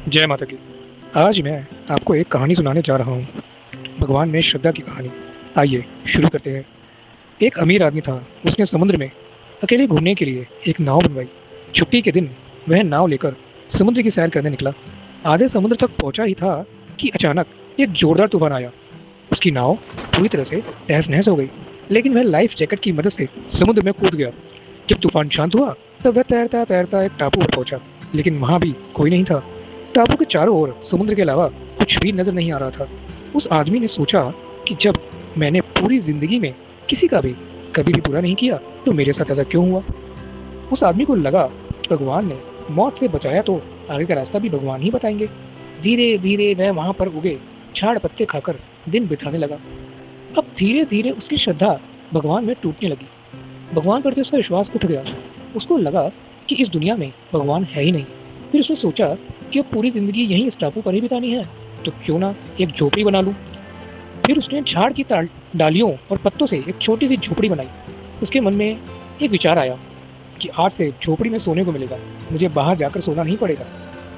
जय माता की। आज मैं आपको एक कहानी सुनाने जा रहा हूँ। भगवान में श्रद्धा की कहानी। आइए शुरू करते हैं। एक अमीर आदमी था। उसने समुद्र में अकेले घूमने के लिए एक नाव बनवाई। छुट्टी के दिन वह नाव लेकर समुद्र की सैर करने निकला। आधे समुद्र तक पहुंचा ही था कि अचानक एक जोरदार तूफान आया। उसकी नाव पूरी तरह से तहस नहस हो गई, लेकिन वह लाइफ जैकेट की मदद से समुद्र में कूद गया। जब तूफान शांत हुआ तब वह तैरता तैरता एक टापू पर पहुंचा, लेकिन वहां भी कोई नहीं था। टापू के चारों ओर समुद्र के अलावा कुछ भी नजर नहीं आ रहा था। उस आदमी ने सोचा कि जब मैंने पूरी जिंदगी में किसी का भी कभी भी बुरा नहीं किया तो मेरे साथ ऐसा क्यों हुआ। उस आदमी को लगा कि भगवान ने मौत से बचाया तो आगे का रास्ता भी भगवान ही बताएंगे। धीरे धीरे वह वहां पर उगे झाड़ पत्ते खाकर दिन बिताने लगा। अब धीरे धीरे उसकी श्रद्धा भगवान में टूटने लगी। भगवान पर से उसका विश्वास उठ गया। उसको लगा कि इस दुनिया में भगवान है ही नहीं। फिर उसने सोचा कि अब पूरी जिंदगी यहीं इस टापू पर ही बितानी है, तो क्यों ना एक झोपड़ी बना लूं। फिर उसने झाड़ की डालियों और पत्तों से एक छोटी सी झोपड़ी बनाई। उसके मन में एक विचार आया कि आज से झोपड़ी में सोने को मिलेगा, मुझे बाहर जाकर सोना नहीं पड़ेगा।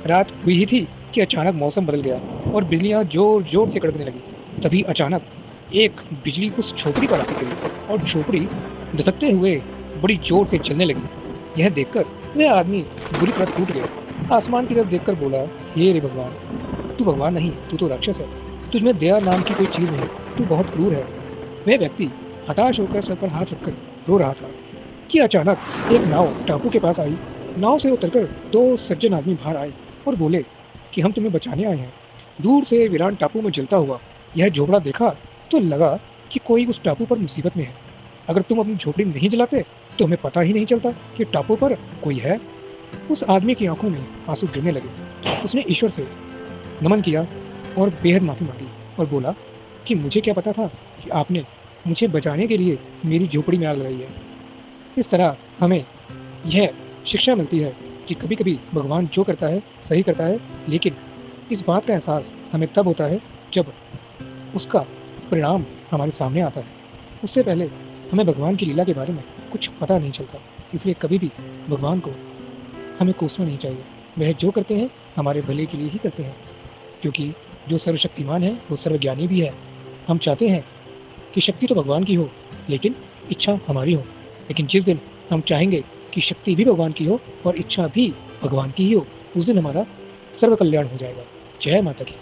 रात हुई ही थी कि अचानक मौसम बदल गया और बिजलियां जोर जोर से कड़कने लगी। तभी अचानक एक बिजली उस झोपड़ी पर आकर गिरी और झोपड़ी धधकते हुए बड़ी जोर से चलने लगी। यह देखकर वह आदमी बुरी तरह टूट गया। आसमान की तरफ देखकर बोला, हे रे भगवान, तू भगवान नहीं, तू तो राक्षस है। तुझमें दया नाम की कोई चीज नहीं, तू बहुत क्रूर है। वह व्यक्ति हताश होकर सर पर हाथ रखकर रो रहा था कि अचानक एक नाव टापू के पास आई। नाव से उतरकर दो सज्जन आदमी बाहर आए और बोले कि हम तुम्हें बचाने आए हैं। दूर से वीरान टापू में जलता हुआ यह झोपड़ा देखा तो लगा कि कोई उस टापू पर मुसीबत में है। अगर तुम अपनी झोपड़ी नहीं जलाते तो हमें पता ही नहीं चलता कि टापू पर कोई है। उस आदमी की आंखों में आंसू गिरने लगे। उसने ईश्वर से नमन किया और बेहद माफ़ी मांगी और बोला कि मुझे क्या पता था कि आपने मुझे बचाने के लिए मेरी झोपड़ी में आग लगाई है। इस तरह हमें यह शिक्षा मिलती है कि कभी कभी भगवान जो करता है सही करता है, लेकिन इस बात का एहसास हमें तब होता है जब उसका परिणाम हमारे सामने आता है। उससे पहले हमें भगवान की लीला के बारे में कुछ पता नहीं चलता। इसलिए कभी भी भगवान को हमें कोसना नहीं चाहिए। वह जो करते हैं हमारे भले के लिए ही करते हैं, क्योंकि जो सर्वशक्तिमान है वो सर्वज्ञानी भी है। हम चाहते हैं कि शक्ति तो भगवान की हो, लेकिन इच्छा हमारी हो। लेकिन जिस दिन हम चाहेंगे कि शक्ति भी भगवान की हो और इच्छा भी भगवान की ही हो, उस दिन हमारा सर्व कल्याण हो जाएगा। जय माता की।